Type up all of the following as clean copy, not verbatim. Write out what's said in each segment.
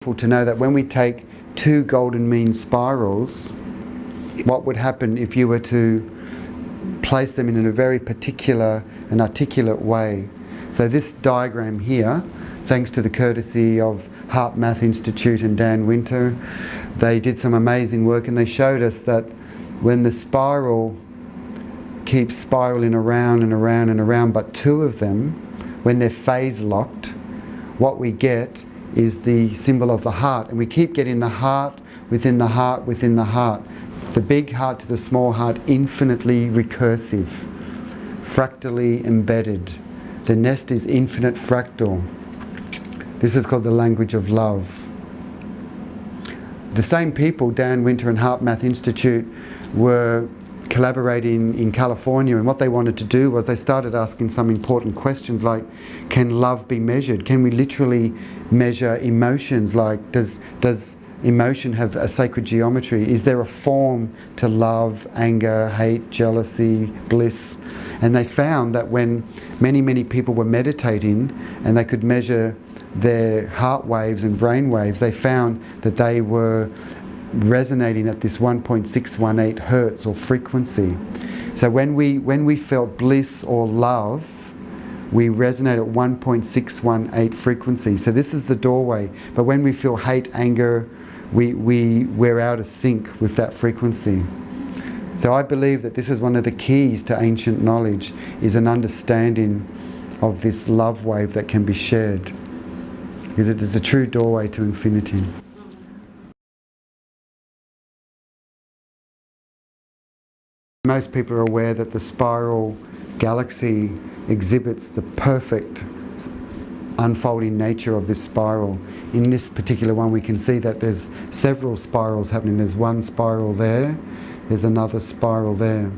To know that when we take two golden mean spirals, what would happen if you were to place them in a very particular and articulate way. So this diagram here, thanks to the courtesy of Heart Math Institute and Dan Winter, they did some amazing work and they showed us that when the spiral keeps spiraling around and around and around, but two of them, when they're phase locked, what we get is the symbol of the heart, and we keep getting the heart within the heart within the heart. The big heart to the small heart, infinitely recursive, fractally embedded. The nest is infinite fractal. This is called the language of love. The same people, Dan Winter and Heart Math Institute, were collaborating in California, and what they wanted to do was they started asking some important questions like, can love be measured? Can we literally measure emotions? Like, does emotion have a sacred geometry? Is there a form to love, anger, hate, jealousy, bliss? And they found that when many people were meditating and they could measure their heart waves and brain waves, they found that they were resonating at this 1.618 hertz or frequency. So when we felt bliss or love, we resonate at 1.618 frequency. So this is the doorway. But when we feel hate, anger, we're out of sync with that frequency. So I believe that this is one of the keys to ancient knowledge, is an understanding of this love wave that can be shared, because it is a true doorway to infinity. Most people are aware that the spiral galaxy exhibits the perfect unfolding nature of this spiral. In this particular one we can see that there's several spirals happening. There's one spiral there, there's another spiral there.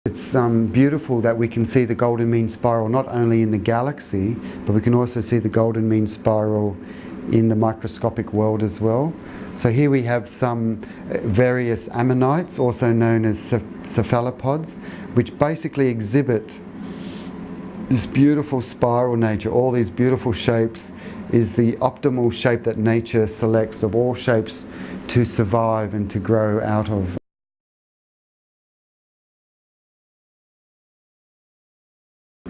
It's beautiful that we can see the golden mean spiral not only in the galaxy, but we can also see the golden mean spiral in the microscopic world as well. So here we have some various ammonites, also known as cephalopods, which basically exhibit this beautiful spiral nature. All these beautiful shapes is the optimal shape that nature selects of all shapes to survive and to grow out of.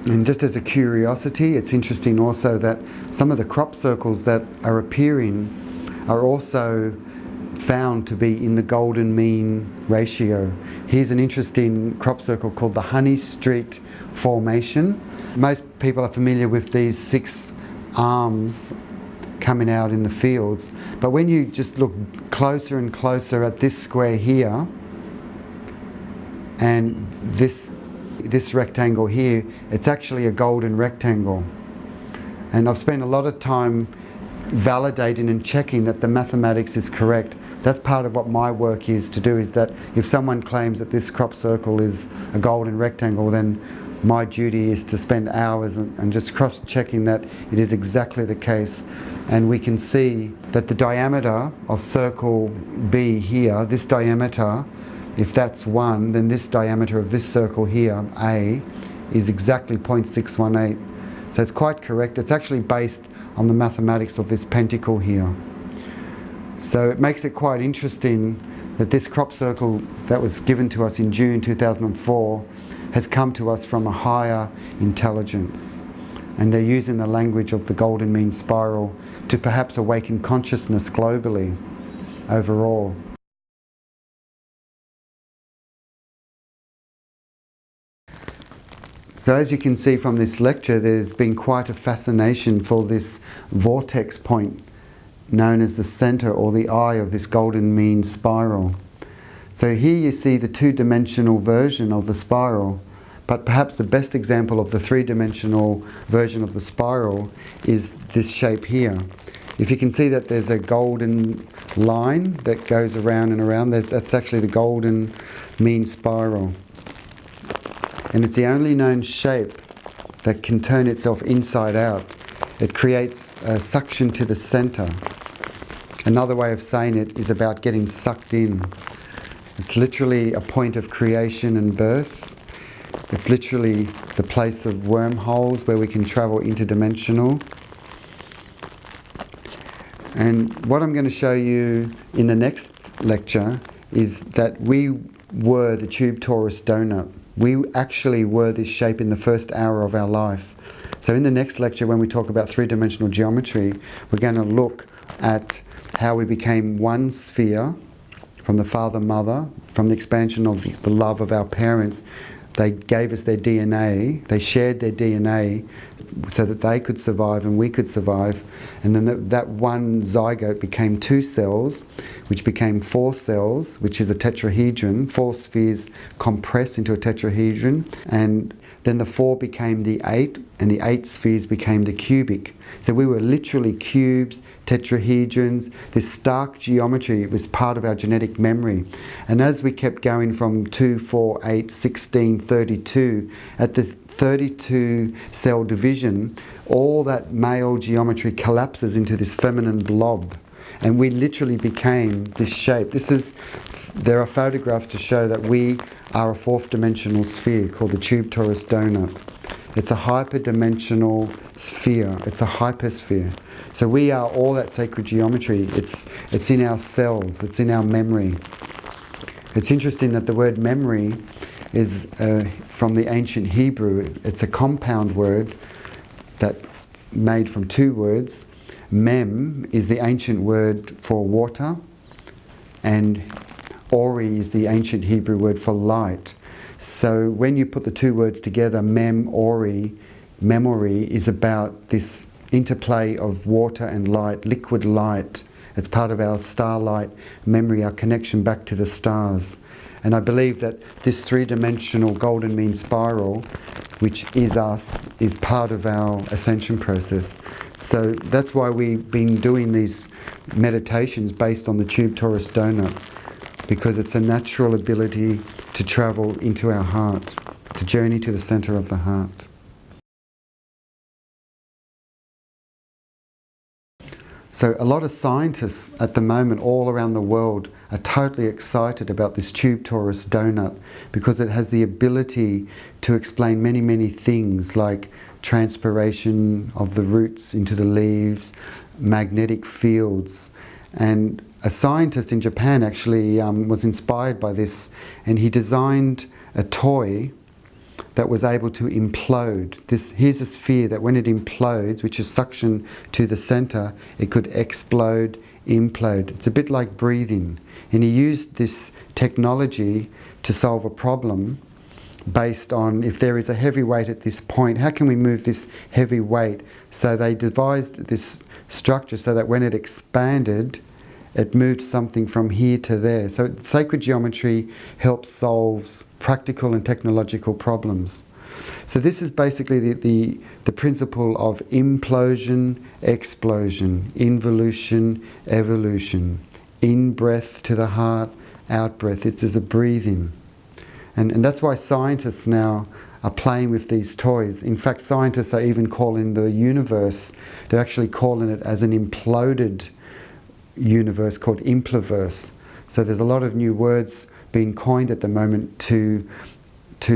And just as a curiosity, it's interesting also that some of the crop circles that are appearing are also found to be in the golden mean ratio. Here's an interesting crop circle called the Honey Street Formation. Most people are familiar with these 6 arms coming out in the fields, but when you just look closer and closer at this square here and this rectangle here, it's actually a golden rectangle. And I've spent a lot of time validating and checking that the mathematics is correct. That's part of what my work is to do, is that if someone claims that this crop circle is a golden rectangle, then my duty is to spend hours and just cross-checking that it is exactly the case. And we can see that the diameter of circle B here, this diameter, if that's 1, then this diameter of this circle here, A, is exactly 0.618. So it's quite correct. It's actually based on the mathematics of this pentacle here. So it makes it quite interesting that this crop circle that was given to us in June 2004 has come to us from a higher intelligence. And they're using the language of the golden mean spiral to perhaps awaken consciousness globally, overall. So as you can see from this lecture, there's been quite a fascination for this vortex point known as the center or the eye of this golden mean spiral. So here you see the 2-dimensional version of the spiral, but perhaps the best example of the 3-dimensional version of the spiral is this shape here. If you can see that there's a golden line that goes around and around, that's actually the golden mean spiral. And it's the only known shape that can turn itself inside out. It creates a suction to the center. Another way of saying it is about getting sucked in. It's literally a point of creation and birth. It's literally the place of wormholes where we can travel interdimensional. And what I'm going to show you in the next lecture is that we were the tube torus donut. We actually were this shape in the first hour of our life. So in the next lecture, when we talk about three-dimensional geometry, we're going to look at how we became one sphere from the father-mother, from the expansion of the love of our parents. They gave us their DNA, they shared their DNA so that they could survive and we could survive. And then that one zygote became 2 cells, which became 4 cells, which is a tetrahedron. 4 spheres compress into a tetrahedron. And then the 4 became the 8, and the 8 spheres became the cubic. So we were literally cubes, tetrahedrons. This stark geometry was part of our genetic memory. And as we kept going from 2, 4, 8, 16, 32, at the 32 cell division, all that male geometry collapses into this feminine blob. And we literally became this shape. There are photographs to show that we are a 4th dimensional sphere called the tube torus donut. It's a hyperdimensional sphere. It's a hypersphere. So we are all that sacred geometry. It's in our cells. It's in our memory. It's interesting that the word memory is from the ancient Hebrew. It's a compound word that's made from 2 words. Mem is the ancient word for water, and Ori is the ancient Hebrew word for light. So when you put the 2 words together, mem, ori, memory is about this interplay of water and light, liquid light. It's part of our starlight memory, our connection back to the stars. And I believe that this 3-dimensional golden mean spiral, which is us, is part of our ascension process. So that's why we've been doing these meditations based on the tube torus donut, because it's a natural ability to travel into our heart, to journey to the center of the heart. So a lot of scientists at the moment all around the world are totally excited about this tube torus donut because it has the ability to explain many, many things like transpiration of the roots into the leaves, magnetic fields. And a scientist in Japan actually was inspired by this, and he designed a toy that was able to implode. Here's a sphere that when it implodes, which is suction to the center, it could explode, implode. It's a bit like breathing. And he used this technology to solve a problem based on if there is a heavy weight at this point, how can we move this heavy weight? So they devised this structure so that when it expanded, it moved something from here to there. So sacred geometry helps solve practical and technological problems. So this is basically the principle of implosion, explosion, involution, evolution. In breath to the heart, out breath. It's as a breathing. And that's why scientists now are playing with these toys. In fact, scientists are even calling the universe, they're actually calling it as an imploded universe called impliverse. So there's a lot of new words being coined at the moment to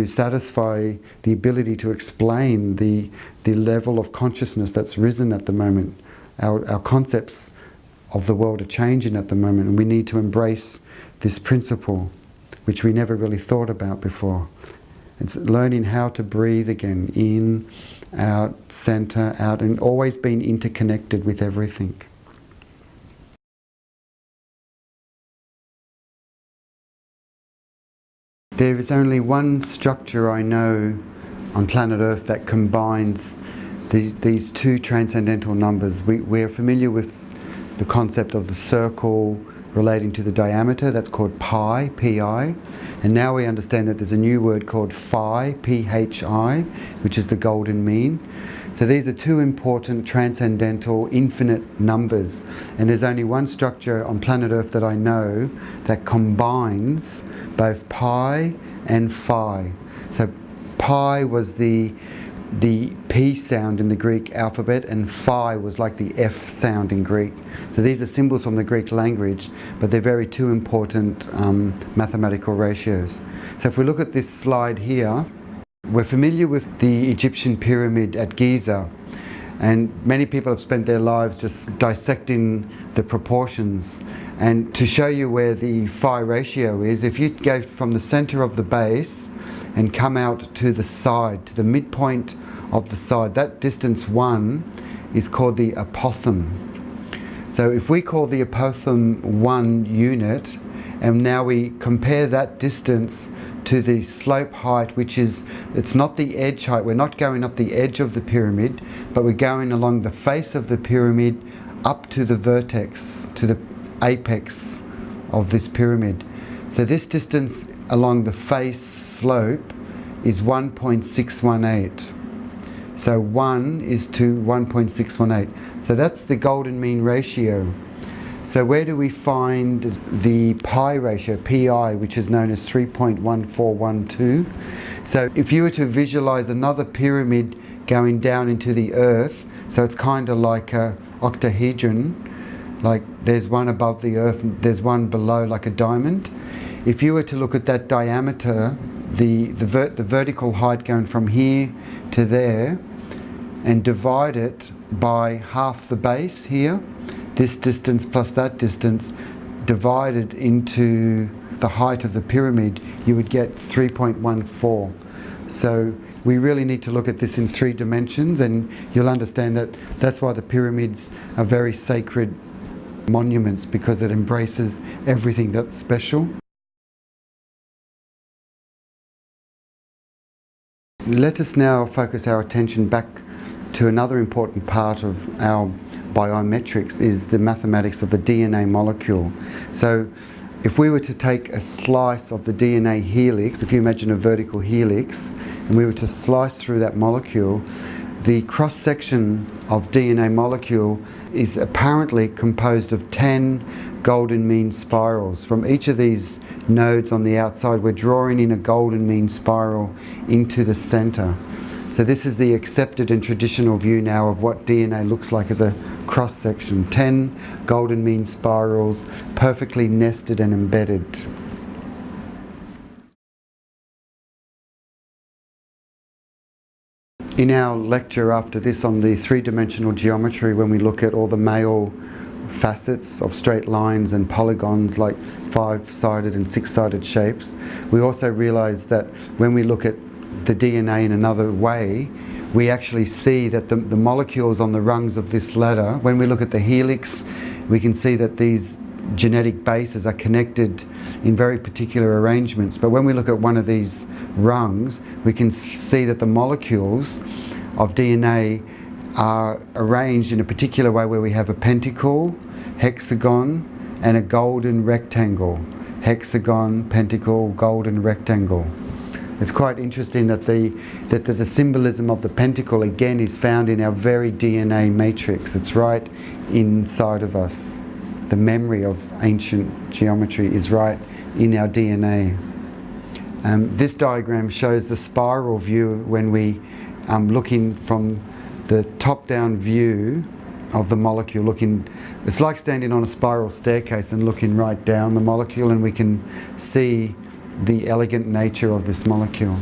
satisfy the ability to explain the level of consciousness that's risen at the moment. Our concepts of the world are changing at the moment, and we need to embrace this principle, which we never really thought about before. It's learning how to breathe again, in, out, center, out, and always being interconnected with everything. There is only one structure I know on planet Earth that combines these 2 transcendental numbers. We're familiar with the concept of the circle relating to the diameter, that's called pi, P-I, and now we understand that there's a new word called phi, P-H-I, which is the golden mean. So these are 2 important transcendental infinite numbers, and there's only one structure on planet Earth that I know that combines both pi and phi. So pi was the P sound in the Greek alphabet, and phi was like the F sound in Greek. So these are symbols from the Greek language, but they're very 2 important mathematical ratios. So if we look at this slide here, We're familiar with the Egyptian pyramid at Giza, and many people have spent their lives just dissecting the proportions. And to show you where the phi ratio is, if you go from the center of the base and come out to the side, to the midpoint of the side, that distance 1 is called the apothegm. So if we call the apothegm 1 unit, and now we compare that distance to the slope height, which is, it's not the edge height, we're not going up the edge of the pyramid, but we're going along the face of the pyramid up to the vertex, to the apex of this pyramid. So this distance along the face slope is 1.618. So 1 is to 1.618. So that's the golden mean ratio. So where do we find the pi ratio, pi, which is known as 3.1412? So if you were to visualize another pyramid going down into the earth, so it's kind of like an octahedron, like there's one above the earth and there's one below, like a diamond. If you were to look at that diameter, the vertical height going from here to there, and divide it by half the base here, this distance plus that distance, divided into the height of the pyramid, you would get 3.14. So we really need to look at this in 3 dimensions, and you'll understand that that's why the pyramids are very sacred monuments, because it embraces everything that's special. Let us now focus our attention back to another important part of our biometrics, is the mathematics of the DNA molecule. So if we were to take a slice of the DNA helix, if you imagine a vertical helix, and we were to slice through that molecule, the cross-section of DNA molecule is apparently composed of 10 golden mean spirals. From each of these nodes on the outside, we're drawing in a golden mean spiral into the center. So this is the accepted and traditional view now of what DNA looks like as a cross-section. 10 golden mean spirals, perfectly nested and embedded. In our lecture after this on the 3-dimensional geometry, when we look at all the male facets of straight lines and polygons like 5-sided and 6-sided shapes, we also realize that when we look at the DNA in another way, we actually see that the molecules on the rungs of this ladder, when we look at the helix, we can see that these genetic bases are connected in very particular arrangements. But when we look at one of these rungs, we can see that the molecules of DNA are arranged in a particular way, where we have a pentacle, hexagon, and a golden rectangle. Hexagon, pentacle, golden rectangle. It's quite interesting that the symbolism of the pentacle again is found in our very DNA matrix. It's right inside of us. The memory of ancient geometry is right in our DNA. This diagram shows the spiral view when we looking from the top-down view of the molecule. It's like standing on a spiral staircase and looking right down the molecule, and we can see the elegant nature of this molecule.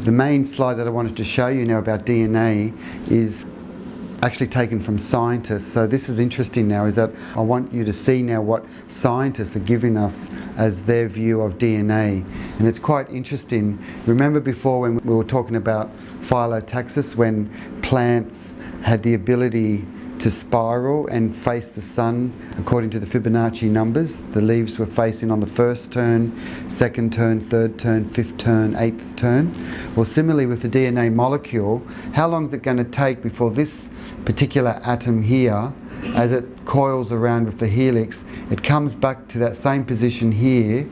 The main slide that I wanted to show you now about DNA is actually taken from scientists. So this is interesting now, is that I want you to see now what scientists are giving us as their view of DNA. And it's quite interesting. Remember before when we were talking about phyllotaxis, when plants had the ability to spiral and face the sun according to the Fibonacci numbers. The leaves were facing on the first turn, second turn, third turn, fifth turn, eighth turn. Well, similarly with the DNA molecule, how long is it going to take before this particular atom here, as it coils around with the helix, it comes back to that same position here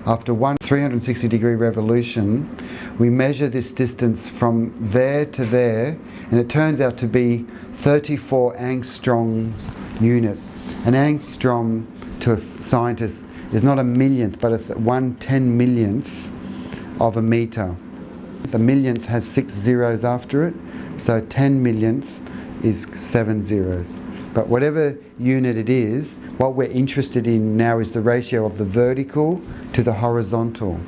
after one 360-degree revolution? We measure this distance from there to there, and it turns out to be 34 angstrom units. An angstrom to a scientist is not a millionth, but it's 1/10,000,000th of a meter. The millionth has 6 zeros after it, so 10 millionth is 7 zeros. But But whatever unit it is, what we're interested in now is the ratio of the vertical to the horizontal.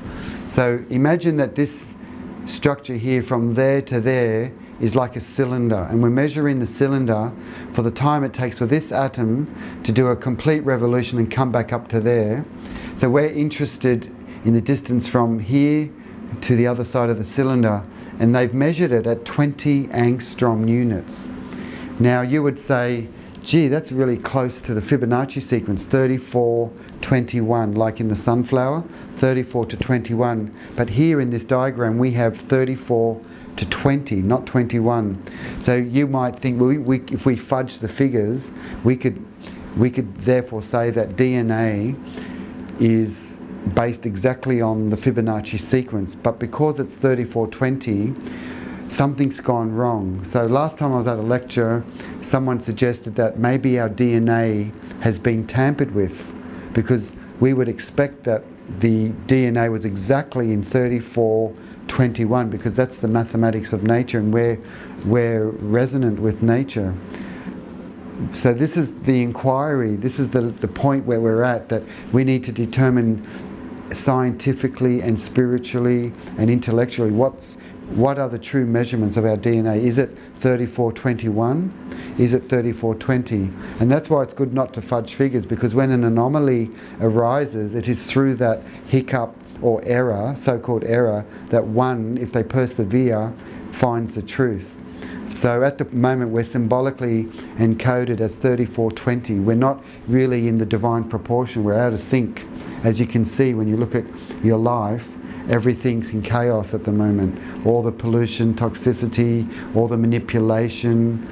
So imagine that this structure here from there to there is like a cylinder, and we're measuring the cylinder for the time it takes for this atom to do a complete revolution and come back up to there. So we're interested in the distance from here to the other side of the cylinder, and they've measured it at 20 angstrom units. Now you would say, gee, that's really close to the Fibonacci sequence, 34-21, like in the sunflower, 34 to 21. But here in this diagram we have 34 to 20, not 21. So you might think, well, if we fudge the figures, we could therefore say that DNA is based exactly on the Fibonacci sequence. But because it's 34-20, something's gone wrong. So last time I was at a lecture, someone suggested that maybe our DNA has been tampered with, because we would expect that the DNA was exactly in 34-21, because that's the mathematics of nature, and we're resonant with nature. So this is the inquiry, this is the point where we're at, that we need to determine scientifically and spiritually and intellectually what are the true measurements of our DNA. Is it 34-21? Is it 34-20? And that's why it's good not to fudge figures, because when an anomaly arises, it is through that hiccup or error, so-called error, that one, if they persevere, finds the truth. So at the moment we're symbolically encoded as 34-20. We're not really in the divine proportion, we're out of sync. As you can see when you look at your life, everything's in chaos at the moment. All the pollution, toxicity, all the manipulation.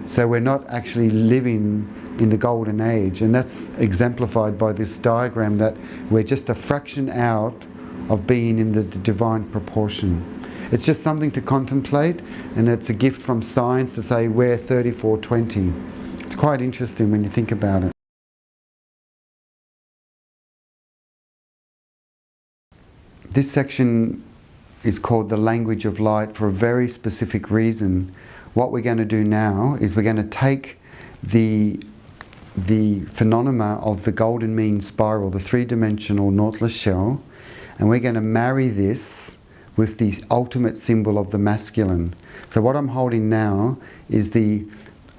So we're not actually living in the golden age, and that's exemplified by this diagram, that we're just a fraction out of being in the divine proportion. It's just something to contemplate, and it's a gift from science to say we're 34-20. It's quite interesting when you think about it. This section is called the language of light for a very specific reason. What we're going to do now is we're going to take the phenomena of the golden mean spiral, the three-dimensional Nautilus shell, and we're going to marry this with the ultimate symbol of the masculine. So what I'm holding now is the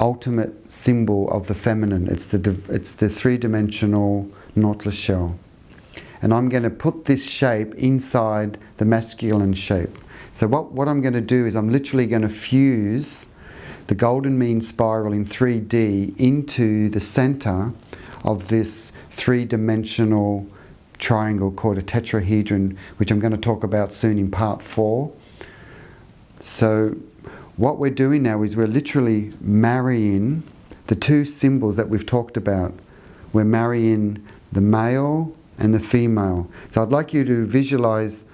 ultimate symbol of the feminine. It's the three-dimensional Nautilus shell. And I'm going to put this shape inside the masculine shape. So what I'm going to do is I'm literally going to fuse the golden mean spiral in 3D into the center of this three-dimensional triangle called a tetrahedron, which I'm going to talk about soon in part 4. So what we're doing now is we're literally marrying the two symbols that we've talked about. We're marrying the male and the female. So I'd like you to visualize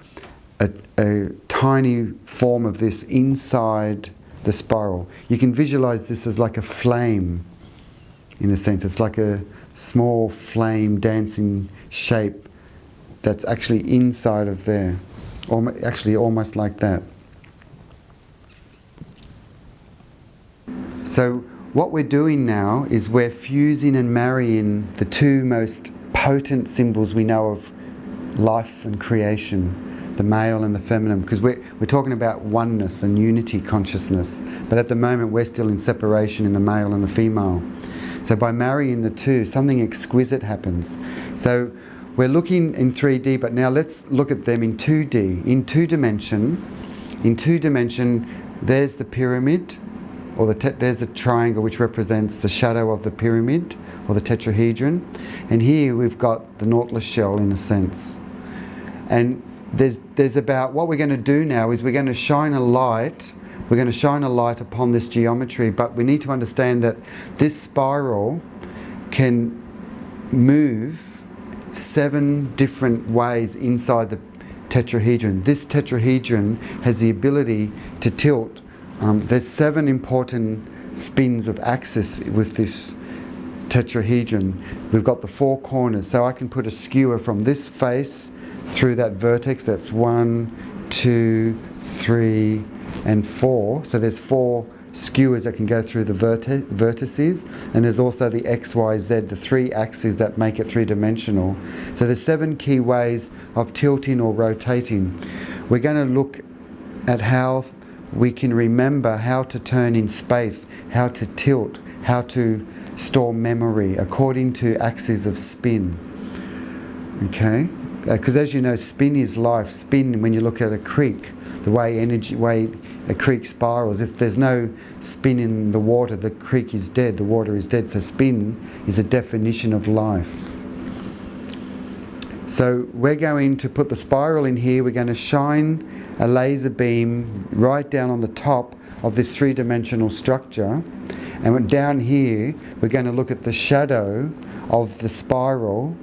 a tiny form of this inside the spiral. You can visualize this as like a flame, in a sense. It's like a small flame dancing shape that's actually inside of there. Actually almost like that. So what we're doing now is we're fusing and marrying the two most potent symbols we know of life and creation, the male and the feminine, because we're talking about oneness and unity consciousness, but at the moment we're still in separation in the male and the female. So by marrying the two, something exquisite happens. So we're looking in 3D, but now let's look at them in 2D. In two dimension, there's the pyramid, or there's the triangle which represents the shadow of the pyramid, or the tetrahedron. And here we've got the Nautilus shell in a sense. And there's about, what we're going to do now is we're going to shine a light upon this geometry, but we need to understand that this spiral can move 7 different ways inside the tetrahedron. This tetrahedron has the ability to tilt. There's 7 important spins of axis with this tetrahedron. We've got the 4 corners, so I can put a skewer from this face through that vertex. That's 1, 2, 3 and 4. So there's 4 skewers that can go through the vertices, and there's also the X, Y, Z, the 3 axes that make it three-dimensional. So there's 7 key ways of tilting or rotating. We're going to look at how we can remember how to turn in space, how to tilt, how to store memory according to axes of spin. Okay? Because as you know, spin is life. Spin, when you look at a creek, the way a creek spirals, if there's no spin in the water, the creek is dead, the water is dead. So spin is a definition of life. So we're going to put the spiral in here. We're going to shine a laser beam right down on the top of this three-dimensional structure. And down here, we're going to look at the shadow of the spiral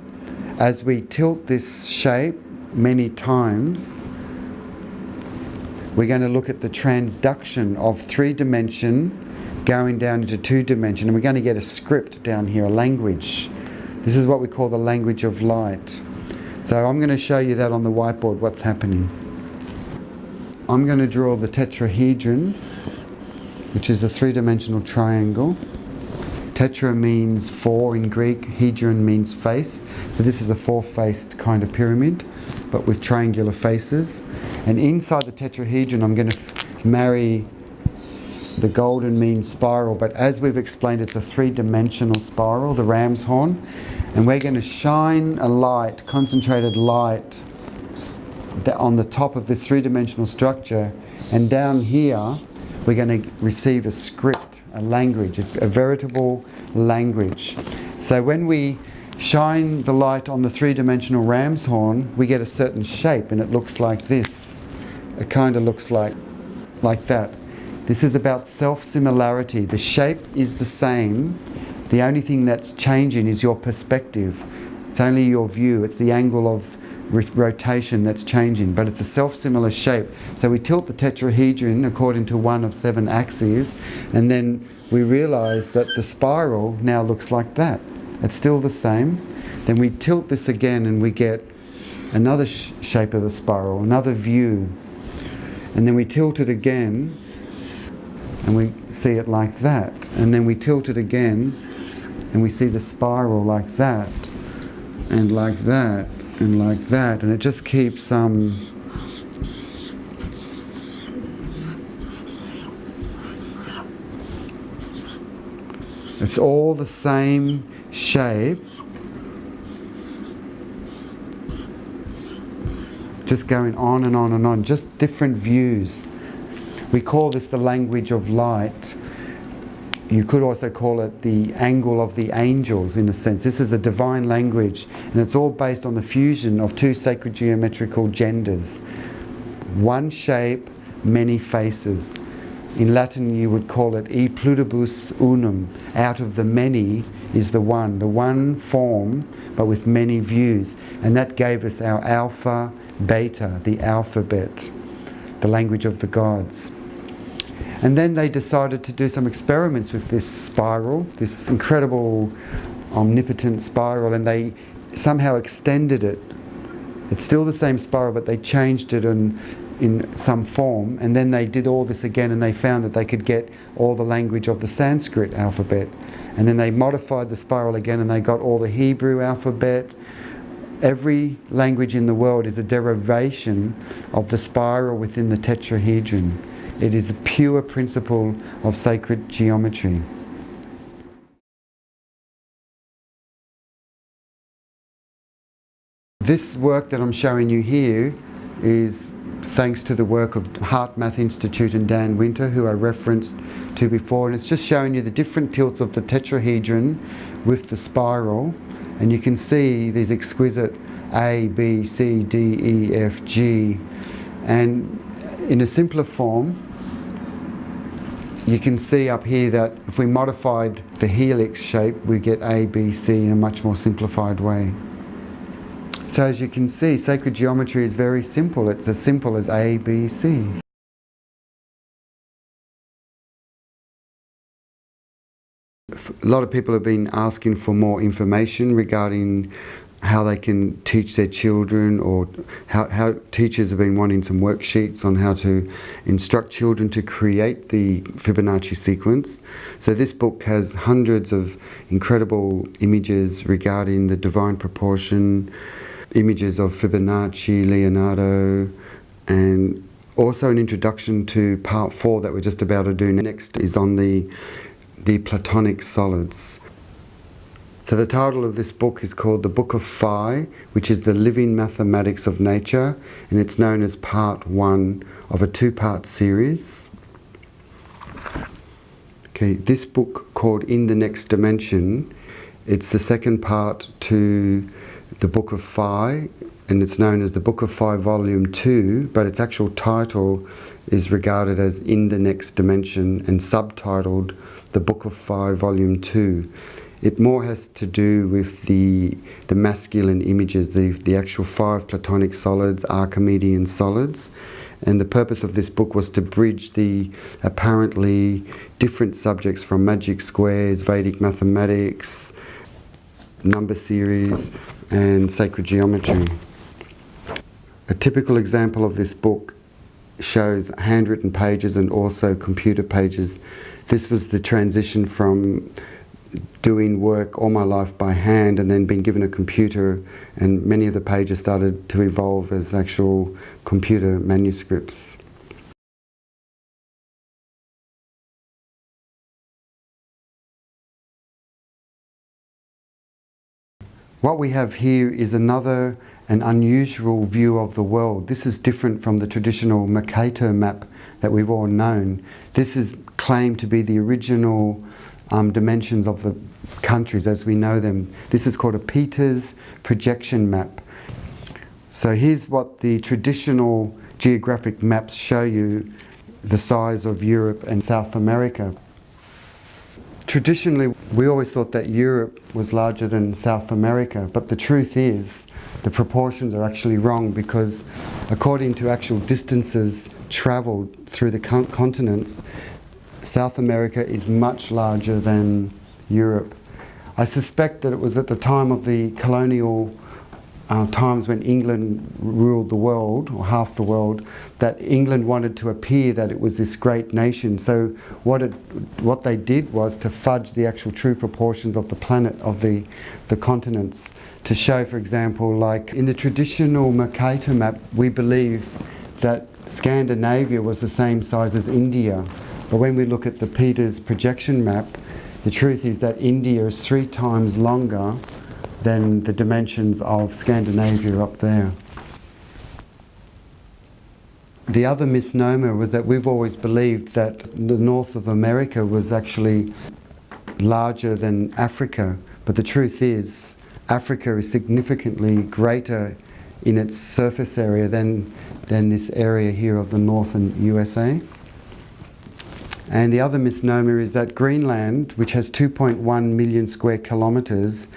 as we tilt this shape many times. We're going to look at the transduction of 3-dimension going down into 2-dimension, and we're going to get a script down here, a language. This is what we call the language of light. So I'm going to show you that on the whiteboard, what's happening. I'm going to draw the tetrahedron, which is a 3-dimensional triangle. Tetra means 4 in Greek, hedron means face. So this is a 4-faced kind of pyramid, but with triangular faces. And inside the tetrahedron, I'm going to marry the golden mean spiral. But as we've explained, it's a 3-dimensional spiral, the ram's horn. And we're going to shine a light, concentrated light, on the top of this 3-dimensional structure. And down here, we're going to receive a script, a language, a veritable language. So when we shine the light on the 3-dimensional ram's horn, we get a certain shape, and it looks like this. It kind of looks like that. This is about self-similarity. The shape is the same. The only thing that's changing is your perspective. It's only your view. It's the angle of rotation that's changing, but it's a self-similar shape. So we tilt the tetrahedron according to one of 7 axes, and then we realize that the spiral now looks like that. It's still the same. Then we tilt this again and we get another shape of the spiral, another view. And then we tilt it again and we see it like that. And then we tilt it again and we see the spiral like that, and like that, and like that. And it just keeps it's all the same shape, just going on and on and on, just different views. We call this the language of light. You could also call it the angle of the angels, in a sense. This is a divine language, and it's all based on the fusion of 2 sacred geometrical genders. One shape, many faces. In Latin you would call it e pluribus unum. Out of the many is the one form, but with many views. And that gave us our alpha, beta, the alphabet, the language of the gods. And then they decided to do some experiments with this spiral, this incredible omnipotent spiral, and they somehow extended it. It's still the same spiral, but they changed it in some form, and then they did all this again, and they found that they could get all the language of the Sanskrit alphabet. And then they modified the spiral again, and they got all the Hebrew alphabet. Every language in the world is a derivation of the spiral within the tetrahedron. It is a pure principle of sacred geometry. This work that I'm showing you here is thanks to the work of Heart Math Institute and Dan Winter, who I referenced to before, and it's just showing you the different tilts of the tetrahedron with the spiral, and you can see these exquisite A, B, C, D, E, F, G, and in a simpler form you can see up here that if we modified the helix shape we get A, B, C in a much more simplified way. So as you can see, sacred geometry is very simple. It's as simple as A, B, C. A lot of people have been asking for more information regarding how they can teach their children, or how teachers have been wanting some worksheets on how to instruct children to create the Fibonacci sequence. So this book has hundreds of incredible images regarding the divine proportion, images of Fibonacci, Leonardo, and also an introduction to part 4 that we're just about to do next is on the Platonic solids. So the title of this book is called The Book of Phi, which is the living mathematics of nature, and it's known as part 1 of a 2-part series. Okay, this book called In the Next Dimension, it's the second part to the Book of Phi, and it's known as the Book of Phi Volume 2, but its actual title is regarded as In the Next Dimension and subtitled The Book of Phi Volume 2. It more has to do with the masculine images, the actual 5 Platonic solids, Archimedean solids. And the purpose of this book was to bridge the apparently different subjects from magic squares, Vedic mathematics, number series, and sacred geometry. A typical example of this book shows handwritten pages and also computer pages. This was the transition from doing work all my life by hand and then being given a computer, and many of the pages started to evolve as actual computer manuscripts. What we have here is an unusual view of the world. This is different from the traditional Mercator map that we've all known. This is claimed to be the original dimensions of the countries as we know them. This is called a Peters projection map. So here's what the traditional geographic maps show you, the size of Europe and South America. Traditionally, we always thought that Europe was larger than South America, but the truth is the proportions are actually wrong, because according to actual distances travelled through the continents, South America is much larger than Europe. I suspect that it was at the time of the colonial times when England ruled the world, or half the world, that England wanted to appear that it was this great nation. So what they did was to fudge the actual true proportions of the planet, of the continents, to show, for example, like in the traditional Mercator map, we believe that Scandinavia was the same size as India. But when we look at the Peters projection map, the truth is that India is 3 times longer than the dimensions of Scandinavia up there. The other misnomer was that we've always believed that the north of America was actually larger than Africa, but the truth is Africa is significantly greater in its surface area than this area here of the northern USA. And the other misnomer is that Greenland, which has 2.1 million square kilometres,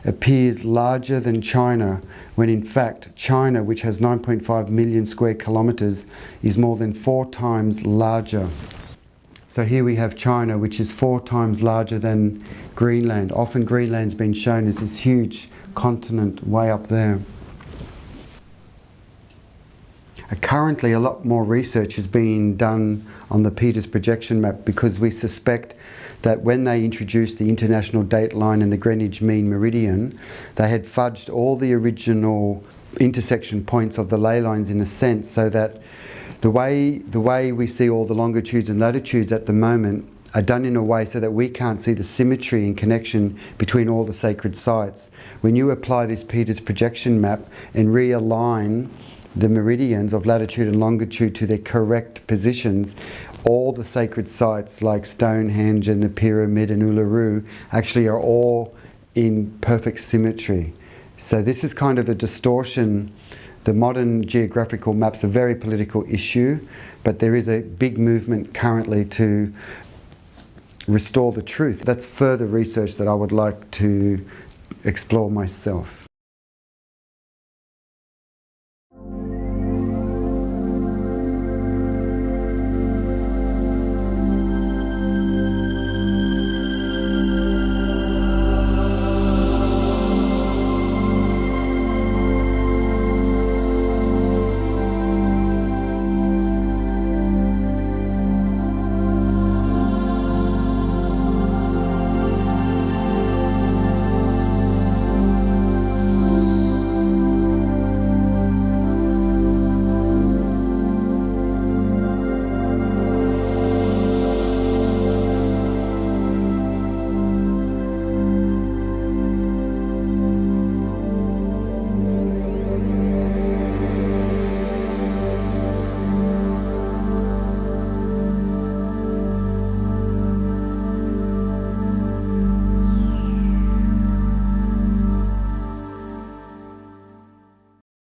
appears larger than China, when in fact China, which has 9.5 million square kilometres, is more than 4 times larger. So here we have China, which is 4 times larger than Greenland. Often Greenland's been shown as this huge continent way up there. Currently, a lot more research is being done on the Peters projection map, because we suspect that when they introduced the international date line and the Greenwich Mean Meridian, they had fudged all the original intersection points of the ley lines in a sense, so that the way we see all the longitudes and latitudes at the moment are done in a way so that we can't see the symmetry and connection between all the sacred sites. When you apply this Peters projection map and realign the meridians of latitude and longitude to their correct positions, all the sacred sites like Stonehenge and the Pyramid and Uluru actually are all in perfect symmetry. So this is kind of a distortion. The modern geographical map's a very political issue, but there is a big movement currently to restore the truth. That's further research that I would like to explore myself.